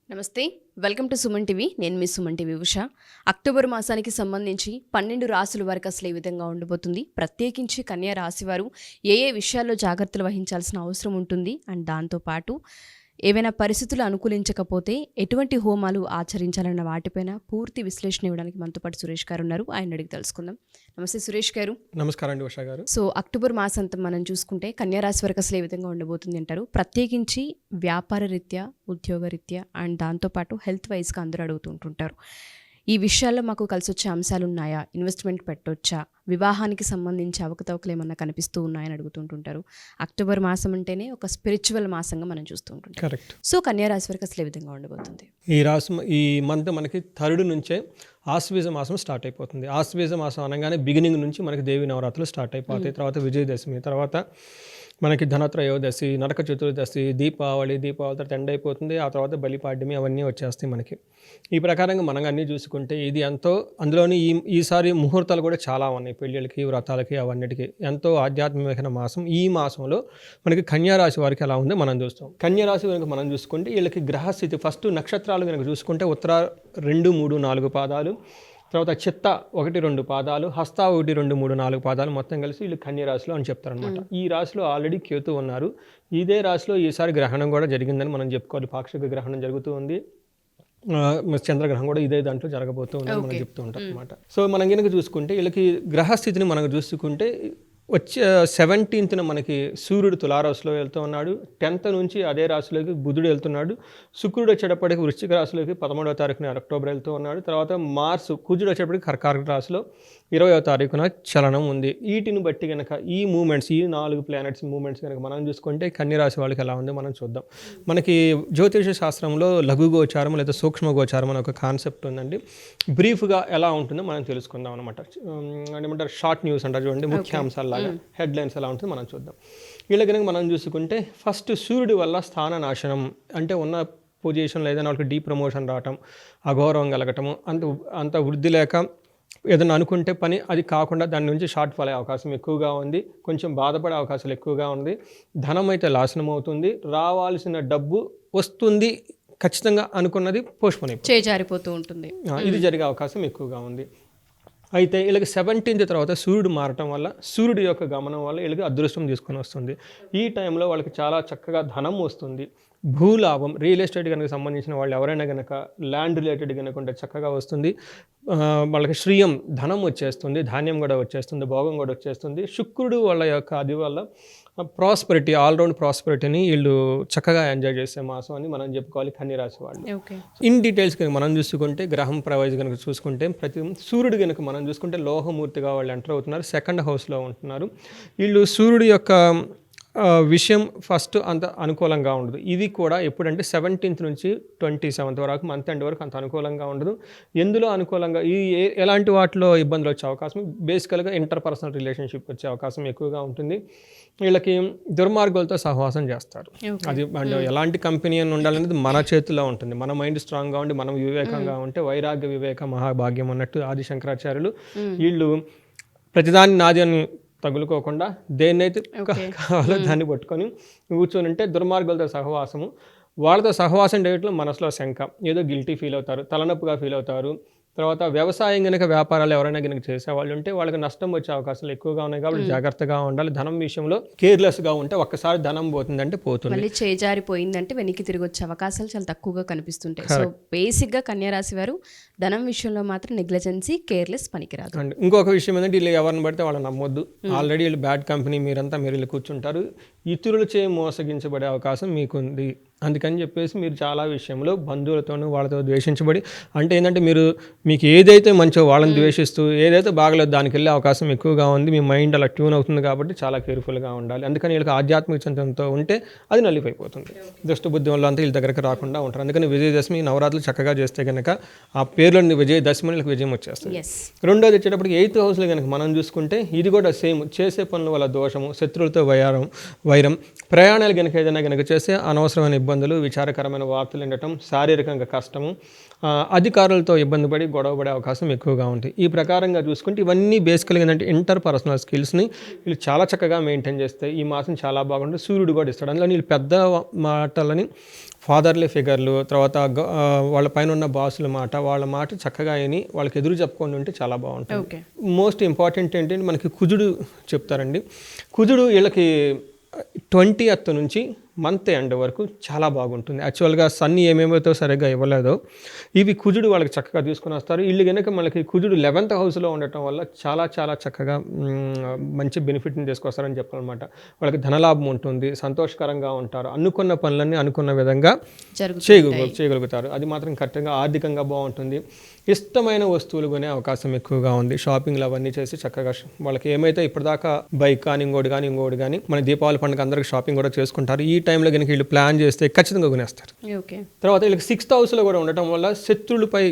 నమస్తే, welcome to Suman TV. నేను మీ Suman TV Usha. October మాసానికి సంబంధించి 12 రాశుల వరకు అసలు ఏ విధంగా ఉండబోతుంది, ప్రత్యేకించి కన్యా రాశి వారు ఏ ఏ విషయాల్లో జాగ్రత్తలు వహించాల్సిన అవసరం ఉంటుంది, అండ్ దాంతోపాటు ఏవైనా పరిస్థితులు అనుకూలించకపోతే ఎటువంటి హోమాలు ఆచరించాలన్న వాటిపైన పూర్తి విశ్లేషణ ఇవ్వడానికి మనతో పాటు సురేష్ గారు ఉన్నారు. ఆయన అడిగి తెలుసుకుందాం. నమస్తే సురేష్ గారు. నమస్కారం అండి ఉషా గారు. సో అక్టోబర్ మాసంతం మనం చూసుకుంటే కన్యా రాశి వరకు అసలు ఏ విధంగా ఉండబోతుంది అంటారు? ప్రత్యేకించి వ్యాపార రీత్యా, ఉద్యోగ రీత్యా అండ్ దాంతోపాటు హెల్త్ వైజ్గా అందరూ అడుగుతుంటుంటారు. ఈ విషయాల్లో మాకు కలిసి వచ్చే అంశాలు ఉన్నాయా, ఇన్వెస్ట్మెంట్ పెట్టొచ్చా, వివాహానికి సంబంధించి అవకతవకలు ఏమన్నా కనిపిస్తూ ఉన్నాయని అడుగుతుంటుంటారు. అక్టోబర్ మాసం అంటేనే ఒక స్పిరిచువల్ మాసంగా మనం చూస్తూ ఉంటుంటాం. కరెక్ట్. సో కన్యా రాశి వరకు అసలు ఏ విధంగా ఉండబోతుంది? ఈ మంత్ మనకి 3rd నుంచే ఆశ్వీజ మాసం స్టార్ట్ అయిపోతుంది. ఆశ్వీజ మాసం అనగానే బిగినింగ్ నుంచి మనకి దేవి నవరాత్రులు స్టార్ట్ అయిపోతాయి. తర్వాత విజయదశమి, తర్వాత మనకి ధనత్రయోదశి, నరక చతుర్దశి, దీపావళి తర్వాత ఎండ్ అయిపోతుంది. ఆ తర్వాత బలిపాడ్యమి, అవన్నీ వచ్చేస్తాయి మనకి. ఈ ప్రకారంగా మనం అన్నీ చూసుకుంటే ఇది ఎంతో, అందులోని ఈసారి ముహూర్తాలు కూడా చాలా ఉన్నాయి. పెళ్ళిళ్ళకి, వ్రతాలకి, అవన్నిటికీ ఎంతో ఆధ్యాత్మికమైన మాసం. ఈ మాసంలో మనకి కన్యారాశి వారికి ఎలా ఉందో మనం చూస్తాం. కన్యారాశి కనుక మనం చూసుకుంటే వీళ్ళకి గ్రహస్థితి ఫస్ట్ నక్షత్రాలు కనుక చూసుకుంటే ఉత్తర 2, 3, 4 పాదాలు, తర్వాత చిత్త 1, 2 పాదాలు, హస్త 1, 2, 3, 4 పాదాలు, మొత్తం కలిసి వీళ్ళు కన్యరాశిలో అని చెప్తారనమాట. ఈ రాశిలో ఆల్రెడీ కేతు ఉన్నారు. ఇదే రాశిలో ఈసారి గ్రహణం కూడా జరిగిందని మనం చెప్పుకోవాలి. పాక్షిక గ్రహణం జరుగుతూ ఉంది. చంద్రగ్రహం కూడా ఇదే దాంట్లో జరగబోతూ ఉందని మనం చెప్తూ ఉంటాం అనమాట. సో మనం కనుక చూసుకుంటే వీళ్ళకి గ్రహస్థితిని మనం చూసుకుంటే వచ్చే 17th మనకి సూర్యుడు తులారాశిలో వెళ్తూ ఉన్నాడు. 10th నుంచి అదే రాశిలోకి బుధుడు వెళ్తున్నాడు. శుక్రుడు వచ్చేటప్పటికి వృశ్చిక రాశిలోకి 11వ తారీఖున అక్టోబర్ వెళ్తూ ఉన్నాడు. తర్వాత మార్స్ కుజుడు వచ్చేటప్పటికి కర్కాటక రాశిలో 20వ తారీఖున చలనం ఉంది. వీటిని బట్టి కనుక ఈ మూమెంట్స్, ఈ 4 ప్లానెట్స్ మూమెంట్స్ కనుక మనం చూసుకుంటే కన్యరాశి వాళ్ళకి ఎలా ఉందో మనం చూద్దాం. మనకి జ్యోతిష శాస్త్రంలో లఘు గోచారం లేదా సూక్ష్మ గోచారం అనే ఒక కాన్సెప్ట్ ఉందండి. బ్రీఫ్గా ఎలా ఉంటుందో మనం తెలుసుకుందాం అనమాట. ఏమంటారు, షార్ట్ న్యూస్ అంటారు చూడండి, ముఖ్యాంశాలు హెడ్లైన్స్ ఎలా ఉంటుందో మనం చూద్దాం. వీళ్ళ కనుక మనం చూసుకుంటే ఫస్ట్ సూర్యుడి వల్ల స్థాన నాశనం, అంటే ఉన్న పొజిషన్లో ఏదైనా వాళ్ళకి డీప్రమోషన్ రావటం, అగౌరవం కలగటము, అంత వృద్ధి లేక ఏదైనా అనుకుంటే పని అది కాకుండా దాని నుంచి షార్ట్ ఫాల్ అయ్యే అవకాశం ఎక్కువగా ఉంది. కొంచెం బాధపడే అవకాశాలు ఎక్కువగా ఉంది. ధనం అయితే నాశనం అవుతుంది. రావాల్సిన డబ్బు వస్తుంది, ఖచ్చితంగా అనుకున్నది పోస్ట్పోన్ అయిపోతుంది, చేజారిపోతూ ఉంటుంది. ఇది జరిగే అవకాశం ఎక్కువగా ఉంది. అయితే వీళ్ళకి 17th తర్వాత సూర్యుడు మారటం వల్ల, సూర్యుడు యొక్క గమనం వల్ల వీళ్ళకి అదృష్టం తీసుకొని వస్తుంది. ఈ టైంలో వాళ్ళకి చాలా చక్కగా ధనం వస్తుంది. భూలాభం, రియల్ ఎస్టేట్ కనుక సంబంధించిన వాళ్ళు ఎవరైనా కనుక ల్యాండ్ రిలేటెడ్ కనుక ఉంటే చక్కగా వస్తుంది. వాళ్ళకి శ్రీయం, ధనం వచ్చేస్తుంది, ధాన్యం కూడా వచ్చేస్తుంది, భోగం కూడా వచ్చేస్తుంది. శుక్రుడు వాళ్ళ యొక్క అది వల్ల ప్రాస్పెరిటీ, ఆల్రౌండ్ ప్రాస్పెరిటీని వీళ్ళు చక్కగా ఎంజాయ్ చేసే మాసం అని మనం చెప్పుకోవాలి కన్యరాశి వాళ్ళు. ఇన్ డీటెయిల్స్ కనుక మనం చూసుకుంటే గ్రహం ప్రవైజ్ కనుక చూసుకుంటే సూర్యుడు కనుక మనం చూసుకుంటే లోహమూర్తిగా వాళ్ళు ఎంటర్ అవుతున్నారు. 2nd హౌస్లో ఉంటున్నారు. వీళ్ళు సూర్యుడు యొక్క విషయం ఫస్ట్ అంత అనుకూలంగా ఉండదు. ఇది కూడా ఎప్పుడంటే 17th నుంచి 27th వరకు, మంత్ ఎండ్ వరకు అంత అనుకూలంగా ఉండదు. ఎందులో అనుకూలంగా ఎలాంటి వాటిలో ఇబ్బందులు వచ్చే అవకాశం, బేసికల్గా ఇంటర్పర్సనల్ రిలేషన్షిప్ వచ్చే అవకాశం ఎక్కువగా ఉంటుంది. వీళ్ళకి దుర్మార్గులతో సహవాసం చేస్తారు. అది అంటే ఎలాంటి కంపెనీ అని ఉండాలనేది మన చేతిలో ఉంటుంది. మన మైండ్ స్ట్రాంగ్గా ఉండి మనం వివేకంగా ఉంటే వైరాగ్య వివేక మహాభాగ్యం అన్నట్టు ఆది శంకరాచార్యులు వీళ్ళు ప్రతిదాన్ని నాది అని తగులుకోకుండా దేన్నైతే కావాలో దాన్ని పట్టుకొని కూర్చొని ఉంటే దుర్మార్గులతో సహవాసము, వాళ్ళతో సహవాసం చేయడంలో మనసులో శంక, ఏదో గిల్టీ ఫీల్ అవుతారు, తలనొప్పిగా ఫీల్ అవుతారు. తర్వాత వ్యవసాయం కనుక, వ్యాపారాలు ఎవరైనా కనుక చేసేవాళ్ళు ఉంటే వాళ్ళకి నష్టం వచ్చే అవకాశాలు ఎక్కువగా ఉన్నాయి. కాబట్టి జాగ్రత్తగా ఉండాలి. ధనం విషయంలో కేర్లెస్గా ఉంటే ఒక్కసారి ధనం పోతుందంటే పోతుంది, మళ్ళీ చేజారిపోయిందంటే వెనక్కి తిరిగి వచ్చే అవకాశాలు చాలా తక్కువగా కనిపిస్తుంటాయి. సో బేసిక్గా కన్యారాశి వారు ధనం విషయంలో మాత్రం నెగ్లిజెన్సీ, కేర్లెస్ పనికిరాదు. అండ్ ఇంకొక విషయం ఏంటంటే వీళ్ళు ఎవరిని పడితే వాళ్ళని నమ్మొద్దు. ఆల్రెడీ వీళ్ళు బ్యాడ్ కంపెనీ, మీరంతా మీరు వీళ్ళు కూర్చుంటారు. ఇతరులచే మోసగించబడే అవకాశం మీకుంది. అందుకని చెప్పేసి మీరు చాలా విషయంలో బంధువులతోనూ వాళ్ళతో ద్వేషించబడి, అంటే ఏంటంటే మీకు ఏదైతే మంచో వాళ్ళని ద్వేషిస్తూ, ఏదైతే బాగలేదు దానికి వెళ్ళే అవకాశం ఎక్కువగా ఉంది. మీ మైండ్ అలా ట్యూన్ అవుతుంది కాబట్టి చాలా కేర్ఫుల్గా ఉండాలి. అందుకని వీళ్ళకి ఆధ్యాత్మిక చింతనతో ఉంటే అది నలిపైపోతుంది. దుష్టబుద్ధి వల్ల అంతా వీళ్ళ దగ్గరికి రాకుండా ఉంటారు. అందుకని విజయదశమి, నవరాత్రులు చక్కగా చేస్తే కనుక ఆ పేర్లోని విజయదశమి వీళ్ళకి విజయం వచ్చేస్తుంది. రెండోది వచ్చేటప్పటికి 8th హౌస్లో కనుక మనం చూసుకుంటే ఇది కూడా సేమ్, చేసే పనుల వల్ల దోషము, శత్రువులతో వైరం, ప్రయాణాలు కనుక ఏదైనా కనుక చేస్తే అనవసరమైన ఇబ్బందులు, విచారకరమైన వార్తలు వినటం, శారీరకంగా కష్టము, అధికారులతో ఇబ్బంది పడి గొడవపడే అవకాశం ఎక్కువగా ఉంటుంది. ఈ ప్రకారంగా చూసుకుంటే ఇవన్నీ బేసికల్గా ఏంటంటే ఇంటర్ పర్సనల్ స్కిల్స్ని వీళ్ళు చాలా చక్కగా మెయింటైన్ చేస్తే ఈ మాసం చాలా బాగుంటుంది. సూర్యుడు కూడా ఇస్తాడు. అందులో వీళ్ళు పెద్ద మాటలని, ఫాదర్లీ ఫిగర్లు, తర్వాత వాళ్ళ పైన ఉన్న బాసుల మాట, వాళ్ళ మాట చక్కగా విని వాళ్ళకి ఎదురు చెప్పుకొని ఉంటే చాలా బాగుంటుంది. మోస్ట్ ఇంపార్టెంట్ ఏంటంటే మనకి కుజుడు చెప్తారండి. కుజుడు వీళ్ళకి 20th నుంచి మంత్ ఎండ్ వరకు చాలా బాగుంటుంది. యాక్చువల్గా సన్ ఏమేమైతే సరిగ్గా ఇవ్వలేదో ఇవి కుజుడు వాళ్ళకి చక్కగా తీసుకుని వస్తారు. వీళ్ళు కనుక మనకి కుజుడు 11th హౌస్లో ఉండటం వల్ల చాలా చాలా చక్కగా మంచి బెనిఫిట్ని తీసుకొస్తారని చెప్పాలన్నమాట. వాళ్ళకి ధనలాభం ఉంటుంది, సంతోషకరంగా ఉంటారు, అనుకున్న పనులన్నీ అనుకున్న విధంగా చేయగలుగుతారు. అది మాత్రం కరెక్ట్గా ఆర్థికంగా బాగుంటుంది. ఇష్టమైన వస్తువులు కొనే అవకాశం ఎక్కువగా ఉంది. షాపింగ్లు అవన్నీ చేసి చక్కగా వాళ్ళకి ఏమైతే ఇప్పటిదాకా బైక్ కానీ ఇంకోటి కానీ మన దీపావళి పండుగ అందరికి షాపింగ్ కూడా చేసుకుంటారు. ఈ టైంలో కనుక వీళ్ళు ప్లాన్ చేస్తే ఖచ్చితంగా కొనేస్తారు. తర్వాత వీళ్ళకి 6th హౌస్లో కూడా ఉండటం వల్ల శత్రువులపై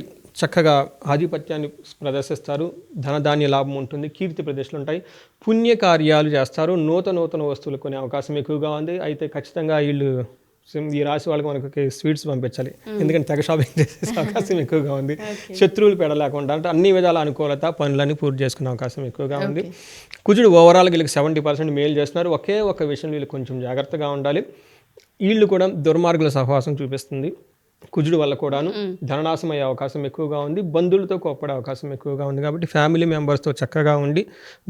చక్కగా ఆధిపత్యాన్ని ప్రదర్శిస్తారు. ధనధాన్య లాభం ఉంటుంది, కీర్తి ప్రదేశాలు ఉంటాయి, పుణ్యకార్యాలు చేస్తారు, నూతన వస్తువులు కొనే అవకాశం ఎక్కువగా ఉంది. అయితే ఖచ్చితంగా వీళ్ళు ఈ రాశి వాళ్ళకి మనకి స్వీట్స్ పంపించాలి, ఎందుకంటే తెగ షాపింగ్ చేసే అవకాశం ఎక్కువగా ఉంది. శత్రువులు పెడలేకుండా అంటే అన్ని విధాల అనుకూలత, పనులన్నీ పూర్తి చేసుకునే అవకాశం ఎక్కువగా ఉంది. కుజుడు ఓవరాల్గా వీళ్ళకి 70% మేలు చేస్తున్నారు. ఒకే ఒక విషయం వీళ్ళు కొంచెం జాగ్రత్తగా ఉండాలి. వీళ్ళు కూడా దుర్మార్గుల సహవాసం చూపిస్తుంది. కుజుడు వల్ల కూడాను ధననాశం అయ్యే అవకాశం ఎక్కువగా ఉంది, బంధువులతో కోప్పడే అవకాశం ఎక్కువగా ఉంది. కాబట్టి ఫ్యామిలీ మెంబర్స్తో చక్కగా ఉండి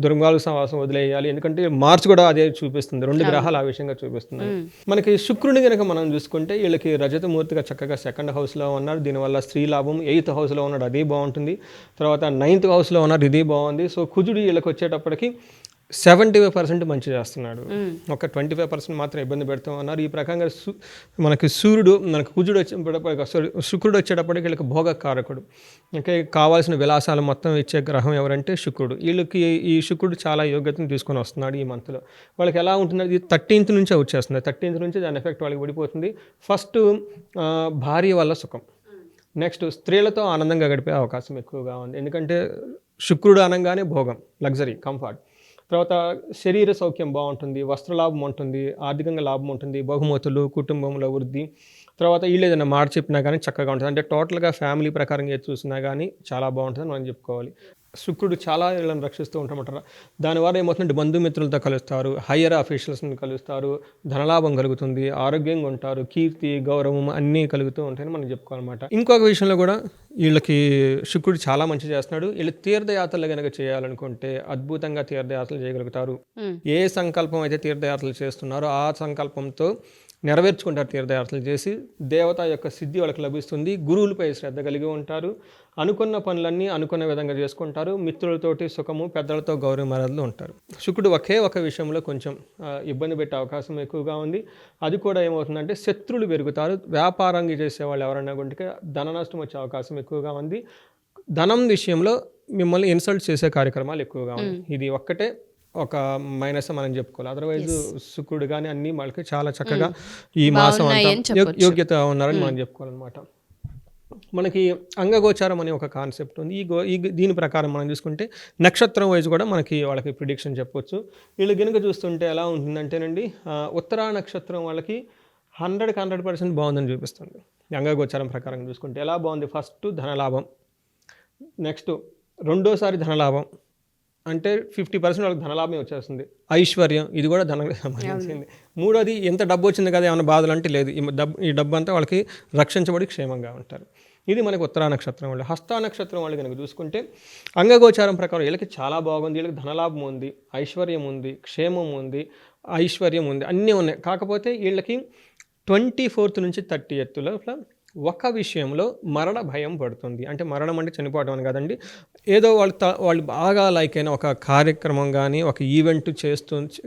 దుర్మార్గుల సహవాసం వదిలేయాలి. ఎందుకంటే మార్చి కూడా అదే చూపిస్తుంది, 2 గ్రహాలు ఆ విషయంగా చూపిస్తున్నాయి. మనకి శుక్రుని కనుక మనం చూసుకుంటే వీళ్ళకి రజతమూర్తిగా చక్కగా 2nd హౌస్లో ఉన్నారు. దీనివల్ల స్త్రీ లాభం. 8th హౌస్లో ఉన్నాడు, అది బాగుంటుంది. తర్వాత 9th హౌస్లో ఉన్నారు, ఇది బాగుంది. సో కుజుడు వీళ్ళకి వచ్చేటప్పటికి 75% మంచి చేస్తున్నాడు, ఒక 25% మాత్రం ఇబ్బంది పెడుతూ ఉన్నారు. ఈ ప్రకారంగా మనకి కుజుడు శుక్రుడు వచ్చేటప్పటికి వీళ్ళకి భోగకారకుడు, అంటే కావాల్సిన విలాసాలు మొత్తం ఇచ్చే గ్రహం ఎవరంటే శుక్రుడు. వీళ్ళకి ఈ శుక్రుడు చాలా యోగ్యతను తీసుకొని వస్తున్నాడు ఈ మంత్లో. వాళ్ళకి ఎలా ఉంటుందంటే ఇది 13th నుంచే వచ్చేస్తుంది. 13th నుంచి దాని ఎఫెక్ట్ వాళ్ళకి పడిపోతుంది. ఫస్ట్ భార్య వల్ల సుఖం, నెక్స్ట్ స్త్రీలతో ఆనందంగా గడిపే అవకాశం ఎక్కువగా ఉంది. ఎందుకంటే శుక్రుడు అనగానే భోగం, లగ్జరీ, కంఫర్ట్. తర్వాత శరీర సౌఖ్యం బాగుంటుంది, వస్త్రలాభం ఉంటుంది, ఆర్థికంగా లాభం ఉంటుంది, బహుమతులు, కుటుంబంలో వృద్ధి. తర్వాత వీళ్ళు ఏదైనా మాట చెప్పినా కానీ చక్కగా ఉంటుంది. అంటే టోటల్గా ఫ్యామిలీ ప్రకారంగా చూసినా కానీ చాలా బాగుంటుందని మనం చెప్పుకోవాలి. శుక్రుడు చాలా వీళ్ళని రక్షిస్తూ ఉంటామంటారు. దానివల్ల ఏమవుతుందంటే బంధుమిత్రులతో కలుస్తారు, హయ్యర్ అఫీషియల్స్ని కలుస్తారు, ధనలాభం కలుగుతుంది, ఆరోగ్యంగా ఉంటారు, కీర్తి గౌరవం అన్నీ కలుగుతూ ఉంటాయని మనం చెప్పుకోవాలన్నమాట. ఇంకొక విషయంలో కూడా వీళ్ళకి శుక్రుడు చాలా మంచి చేస్తున్నాడు. వీళ్ళు తీర్థయాత్రలు కనుక చేయాలనుకుంటే అద్భుతంగా తీర్థయాత్రలు చేయగలుగుతారు. ఏ సంకల్పం అయితే తీర్థయాత్రలు చేస్తున్నారో ఆ సంకల్పంతో నెరవేర్చుకుంటారు. తీర్థయాత్రలు చేసి దేవత యొక్క సిద్ధి వాళ్ళకి లభిస్తుంది. గురువులపై శ్రద్ధ కలిగి ఉంటారు. అనుకున్న పనులన్నీ అనుకున్న విధంగా చేసుకుంటారు. మిత్రులతోటి సుఖము, పెద్దలతో గౌరవ మర్యాదలు ఉంటారు. శుక్రుడు ఒకే ఒక విషయంలో కొంచెం ఇబ్బంది పెట్టే అవకాశం ఎక్కువగా ఉంది. అది కూడా ఏమవుతుందంటే శత్రువులు పెరుగుతారు. వ్యాపారంగా చేసేవాళ్ళు ఎవరైనా గుంటే ధన నష్టం వచ్చే అవకాశం ఎక్కువగా ఉంది. ధనం విషయంలో మిమ్మల్ని ఇన్సల్ట్ చేసే కార్యక్రమాలు ఎక్కువగా ఉంది. ఇది ఒక్కటే ఒక మైనస్ మనం చెప్పుకోవాలి. అదర్వైజ్ శుక్రుడు కానీ అన్ని వాళ్ళకి చాలా చక్కగా ఈ మాసం అంతా యోగ్యత ఉన్నారని మనం చెప్పుకోవాలన్నమాట. మనకి అంగగోచారం అనే ఒక కాన్సెప్ట్ ఉంది. దీని ప్రకారం మనం చూసుకుంటే నక్షత్రం వైజ్ కూడా వాళ్ళకి ప్రిడిక్షన్ చెప్పవచ్చు. వీళ్ళు కనుక చూస్తుంటే ఎలా ఉంటుందంటేనండి, ఉత్తరా నక్షత్రం వాళ్ళకి 100% బాగుందని చూపిస్తుంది. అంగగోచారం ప్రకారం చూసుకుంటే ఎలా బాగుంది, ఫస్ట్ ధనలాభం, నెక్స్ట్ రెండోసారి ధనలాభం, అంటే 50% వాళ్ళకి ధనలాభం వచ్చేస్తుంది. ఐశ్వర్యం, ఇది కూడా ధనానికి సంబంధించింది. మూడోది ఎంత డబ్బు వచ్చింది కదా ఏమైనా బాధలు అంటే లేదు, ఈ డబ్బు అంతా వాళ్ళకి రక్షించబడి క్షేమంగా ఉంటారు. ఇది మనకు ఉత్తరా నక్షత్రం వాళ్ళు. హస్తా నక్షత్రం వాళ్ళు కనుక చూసుకుంటే అంగగోచారం ప్రకారం వీళ్ళకి చాలా బాగుంది. వీళ్ళకి ధనలాభం ఉంది, ఐశ్వర్యం ఉంది, క్షేమం ఉంది, ఐశ్వర్యం ఉంది, అన్నీ ఉన్నాయి. కాకపోతే వీళ్ళకి 24th నుంచి 30th లోపల ఒక విషయంలో మరణ భయం పడుతుంది. అంటే మరణం అంటే చనిపోవడం అని కాదండి, ఏదో వాళ్ళు బాగా లైక్ అయిన ఒక కార్యక్రమం కానీ ఒక ఈవెంట్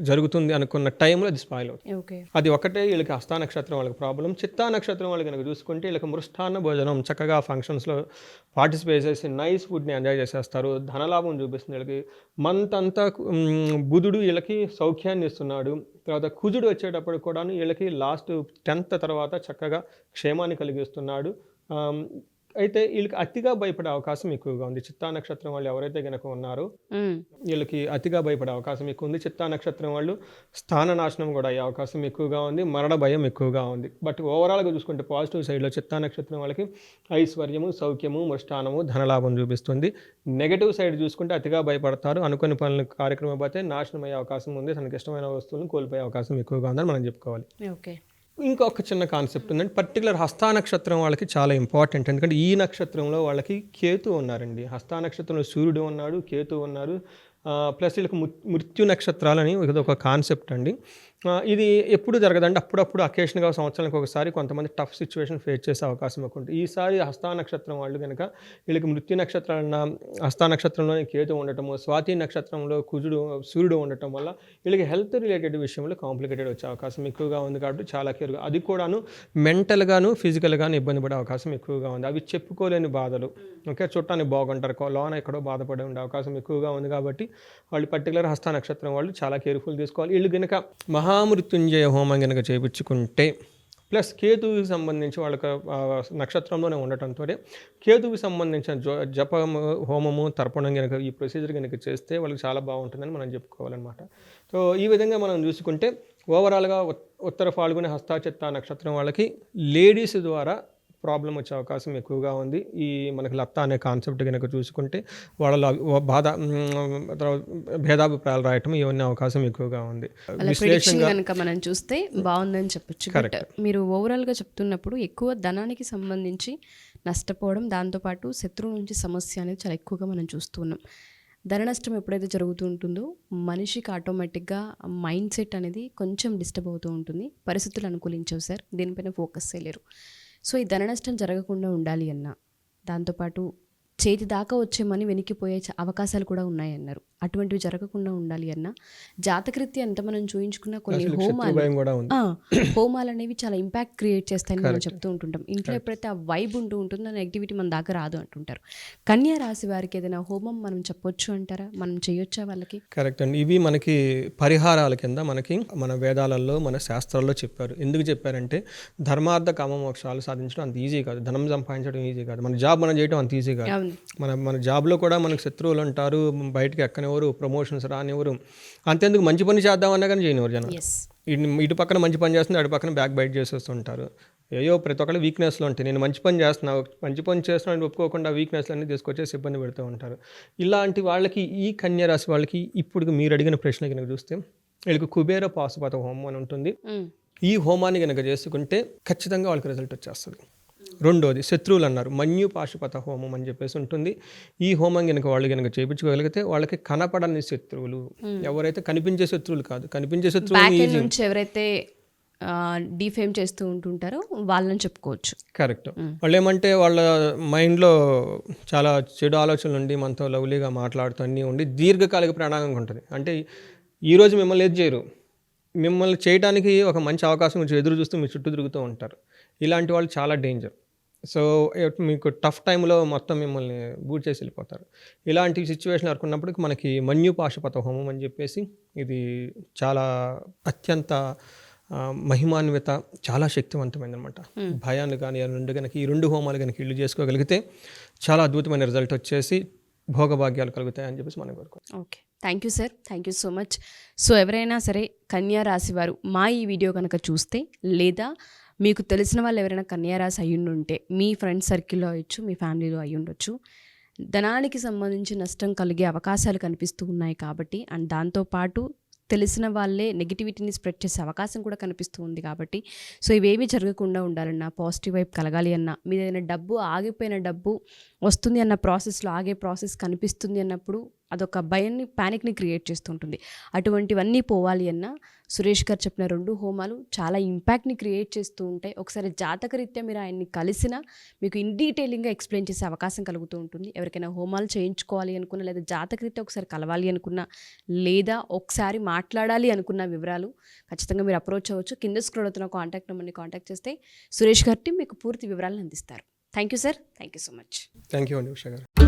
జరుగుతుంది అనుకున్న టైంలో అది స్పాయిల్ అవుతుంది. అది ఒకటే వీళ్ళకి హస్తా నక్షత్రం వాళ్ళకి ప్రాబ్లం. చిత్తా నక్షత్రం వాళ్ళు కనుక చూసుకుంటే వీళ్ళకి మృష్టాన్న భోజనం, చక్కగా ఫంక్షన్స్లో పార్టిసిపేట్ చేసి నైస్ ఫుడ్ని ఎంజాయ్ చేసేస్తారు. ధనలాభం చూపిస్తుంది వీళ్ళకి. మంత్ అంతా బుధుడు వీళ్ళకి సౌఖ్యాన్ని ఇస్తున్నాడు. తర్వాత కుజుడు వచ్చేటప్పుడు కూడా వీళ్ళకి లాస్ట్ 10th తర్వాత చక్కగా క్షేమాన్ని కలిగిస్తున్నాడు. అయితే వీళ్ళకి అతిగా భయపడే అవకాశం ఎక్కువగా ఉంది. చిత్తా నక్షత్రం వాళ్ళు ఎవరైతే గనక ఉన్నారో వీళ్ళకి అతిగా భయపడే అవకాశం ఎక్కువ ఉంది. చిత్తా నక్షత్రం వాళ్ళు స్థాన నాశనం కూడా అయ్యే అవకాశం ఎక్కువగా ఉంది. మరణ భయం ఎక్కువగా ఉంది. బట్ ఓవరాల్గా చూసుకుంటే పాజిటివ్ సైడ్లో చిత్తా నక్షత్రం వాళ్ళకి ఐశ్వర్యము, సౌఖ్యము, మృష్టానము, ధనలాభం చూపిస్తుంది. నెగటివ్ సైడ్ చూసుకుంటే అతిగా భయపడతారు. అనుకుని పనులు కార్యక్రమం పోతే నాశనం అయ్యే అవకాశం ఉంది. తనకి ఇష్టమైన వస్తువులను కోల్పోయే అవకాశం ఎక్కువగా ఉందని మనం చెప్పుకోవాలి. ఓకే. ఇంకొక చిన్న కాన్సెప్ట్ ఉందండి. పర్టికులర్ హస్తా నక్షత్రం వాళ్ళకి చాలా ఇంపార్టెంట్. ఎందుకంటే ఈ నక్షత్రంలో వాళ్ళకి కేతు ఉన్నారండి. హస్తా నక్షత్రంలో సూర్యుడు ఉన్నాడు, కేతు ఉన్నారు. ప్లస్ వీళ్ళకి మృత్యు నక్షత్రాలని ఇది ఒక కాన్సెప్ట్ అండి. ఇది ఎప్పుడు జరగదండి. అప్పుడప్పుడు అకేషన్గా సంవత్సరానికి ఒకసారి కొంతమంది టఫ్ సిచ్యువేషన్ ఫేస్ చేసే అవకాశం ఎక్కువ ఉంటుంది. ఈసారి హస్తా నక్షత్రం వాళ్ళు కనుక వీళ్ళకి మృత్యు నక్షత్రాలన్న హస్తా నక్షత్రంలోనే కేతు ఉండటము, స్వాతి నక్షత్రంలో సూర్యుడు ఉండటం వల్ల వీళ్ళకి హెల్త్ రిలేటెడ్ విషయంలో కాంప్లికేటెడ్ వచ్చే అవకాశం ఎక్కువగా ఉంది. కాబట్టి చాలా కేర్గా అది కూడాను మెంటల్గాను ఫిజికల్గాను ఇబ్బంది పడే అవకాశం ఎక్కువగా ఉంది. అవి చెప్పుకోలేని బాధలు. ఓకే, చుట్టానికి బాగుంటారు, లోన ఎక్కడో బాధపడే ఉండే అవకాశం ఎక్కువగా ఉంది. కాబట్టి వాళ్ళు పర్టికులర్ హస్తా నక్షత్రం వాళ్ళు చాలా కేర్ఫుల్ తీసుకోవాలి. వీళ్ళు కనుక మహామృత్యుంజయ హోమం కనుక చేయించుకుంటే ప్లస్ కేతువుకి సంబంధించి వాళ్ళకి నక్షత్రంలోనే ఉండటంతో కేతువుకి సంబంధించిన జపము, హోమము, తర్పణం కనుక ఈ ప్రొసీజర్ కనుక చేస్తే వాళ్ళకి చాలా బాగుంటుందని మనం చెప్పుకోవాలన్నమాట. సో ఈ విధంగా మనం చూసుకుంటే ఓవరాల్గా ఉత్తర ఫాల్గుని, హస్తా, చిత్తా నక్షత్రం వాళ్ళకి లేడీస్ ద్వారా ప్రాబ్లం వచ్చే అవకాశం ఎక్కువగా ఉంది. ఈ మనకి లత్త అనే కాన్సెప్ట్ కనుక చూసుకుంటే వాళ్ళ భేదాభిప్రాయాలు రాయటం ఇవన్నీ అవకాశం ఎక్కువగా ఉంది. విశ్లేషణగా కనుక మనం చూస్తే బాగుందని చెప్పొచ్చు. మీరు ఓవరాల్గా చెప్తున్నప్పుడు ఎక్కువ ధనానికి సంబంధించి నష్టపోవడం, దాంతోపాటు శత్రువు నుంచి సమస్య అనేది చాలా ఎక్కువగా మనం చూస్తున్నాం. ధన నష్టం ఎప్పుడైతే జరుగుతూ ఉంటుందో మనిషికి ఆటోమేటిక్గా మైండ్ సెట్ అనేది కొంచెం డిస్టర్బ్ అవుతూ ఉంటుంది. పరిస్థితులు అనుకూలించవు సార్, దీనిపైన ఫోకస్ చేయలేరు. సో ఈ ధన నష్టం జరగకుండా ఉండాలి అన్నా, దాంతోపాటు చేతి దాకా వచ్చే మనీ వెనక్కిపోయే అవకాశాలు కూడా ఉన్నాయన్నారు. అటువంటివి జరగకుండా ఉండాలి అన్న జాతకరీత్యా ఎంత మనం చూయించుకున్న కొన్ని హోమాలు అనేవి చాలా ఇంపాక్ట్ క్రియేట్ చేస్తాయని మనం చెప్తూ ఉంటుంటాం. ఇంట్లో ఎప్పుడైతే ఆ వైబ్ ఉంటూ ఉంటుందో నెగిటివిటీ మన దాకా రాదు అంటుంటారు. కన్యా రాశి వారికి ఏదైనా హోమం మనం చెప్పొచ్చు అంటారా? మనం చేయొచ్చా వాళ్ళకి? కరెక్ట్ అండి. ఇవి మనకి పరిహారాల కింద మనకి మన వేదాలలో, మన శాస్త్రాల్లో చెప్పారు. ఎందుకు చెప్పారంటే ధర్మార్థ కామ మోక్షాలు సాధించడం అంత ఈజీ కాదు. ధనం సంపాదించడం ఈజీ కాదు. మన జాబ్ మనం చేయడం అంత ఈజీ కాదు. మన జాబ్లో కూడా మనకు శత్రువులు అంటారు, బయటకి ఎక్కనివ్వరు, ప్రమోషన్స్ రానివ్వరు. అంతేందుకు మంచి పని చేద్దామన్నా కానీ చేయనివ్వరు జనం. ఇటు పక్కన మంచి పని చేస్తుంది, అటు పక్కన బ్యాక్ బైట్ చేసేస్తుంటారు. అయ్యో ప్రతి ఒక్కళ్ళు వీక్నెస్లో ఉంటాయి. నేను మంచి పని చేస్తున్నాను ఒప్పుకోకుండా వీక్నెస్లు అన్నీ తీసుకొచ్చేసి ఇబ్బంది పెడుతూ ఉంటారు. ఇలాంటి వాళ్ళకి, ఈ కన్యా రాశి వాళ్ళకి ఇప్పుడు మీరు అడిగిన ప్రశ్న కనుక చూస్తే వీళ్ళకి కుబేర పాశుపత హోమం అని ఉంటుంది. ఈ హోమాన్ని కనుక చేసుకుంటే ఖచ్చితంగా వాళ్ళకి రిజల్ట్ వచ్చేస్తుంది. రెండోది శత్రువులు అన్నారు, మన్యు పాశుపత హోమం అని చెప్పేసి ఉంటుంది. ఈ హోమం కనుక వాళ్ళు కనుక చేయించుకోగలిగితే వాళ్ళకి కనపడని శత్రువులు, ఎవరైతే కనిపించే శత్రువులు కాదు, కనిపించే శత్రువులు ఎవరైతే డిఫేమ్ చేస్తూ ఉంటుంటారో వాళ్ళని చెప్పుకోవచ్చు. కరెక్ట్. వాళ్ళు ఏమంటే వాళ్ళ మైండ్లో చాలా చెడు ఆలోచనలు ఉండి మనతో లవ్లీగా మాట్లాడుతూ అన్నీ ఉండి దీర్ఘకాలిక ప్రణాళిక ఉంటుంది. అంటే ఈరోజు మిమ్మల్ని ఏది చేయరు, మిమ్మల్ని చేయడానికి ఒక మంచి అవకాశం గురించి ఎదురు చూస్తూ మీ చుట్టూ తిరుగుతూ ఉంటారు. ఇలాంటి వాళ్ళు చాలా డేంజర్. సో మీకు టఫ్ టైంలో మొత్తం మిమ్మల్ని బూట్ చేసి వెళ్ళిపోతారు. ఇలాంటి సిచ్యువేషన్ అనుకున్నప్పటికీ మనకి మన్యు పాశుపత హోమం అని చెప్పేసి ఇది చాలా అత్యంత మహిమాన్విత, చాలా శక్తివంతమైంది అనమాట. భయాన్ని కానీ రెండు కనుక ఈ రెండు హోమాలు కనుక ఇల్లు చేసుకోగలిగితే చాలా అద్భుతమైన రిజల్ట్ వచ్చేసి భోగభాగ్యాలు కలుగుతాయని చెప్పేసి మనం కోరుకోవచ్చు. Okay, thank you sir, thank you so much. So ఎవరైనా సరే కన్యా రాశి వారు మా ఈ వీడియో కనుక చూస్తే, లేదా మీకు తెలిసిన వాళ్ళు ఎవరైనా కన్యా రాశి అయ్యుండుంటే మీ ఫ్రెండ్ సర్కిల్లో అయ్యొచ్చు, మీ ఫ్యామిలీలో అయ్యుండొచ్చు, ధనానికి సంబంధించి నష్టం కలిగే అవకాశాలు కనిపిస్తూ ఉన్నాయి కాబట్టి, అండ్ దాంతోపాటు తెలిసిన వాళ్ళే నెగిటివిటీని స్ప్రెడ్ చేసే అవకాశం కూడా కనిపిస్తూ ఉంది కాబట్టి, సో ఇవేమీ జరగకుండా ఉండాలన్నా, పాజిటివ్ వైపు కలగాలి అన్నా, మీద ఏదైనా డబ్బు ఆగిపోయిన డబ్బు వస్తుంది అన్న ప్రాసెస్లో ఆగే ప్రాసెస్ కనిపిస్తుంది అన్నప్పుడు అదొక భయాన్ని, ప్యానిక్ని క్రియేట్ చేస్తుంటుంది. అటువంటివన్నీ పోవాలి అన్నా సురేష్ గారు చెప్పిన రెండు హోమాలు చాలా ఇంపాక్ట్ని క్రియేట్ చేస్తూ ఉంటాయి. ఒకసారి జాతకరీత్యా మీరు ఆయన్ని కలిసినా మీకు ఇన్ డీటెయిలింగ్గా ఎక్స్ప్లెయిన్ చేసే అవకాశం కలుగుతూ ఉంటుంది. ఎవరికైనా హోమాలు చేయించుకోవాలి అనుకున్నా, లేదా జాతకరీత్యా ఒకసారి కలవాలి అనుకున్నా, లేదా ఒకసారి మాట్లాడాలి అనుకున్న వివరాలు ఖచ్చితంగా మీరు అప్రోచ్ అవ్వచ్చు. కింద స్క్రోల్ అవుతున్న కాంటాక్ట్ నెంబర్ని కాంటాక్ట్ చేస్తే సురేష్ గారి మీకు పూర్తి వివరాలను అందిస్తారు. Thank you sir, thank you so much. Thank you అండి ఉషా గారు.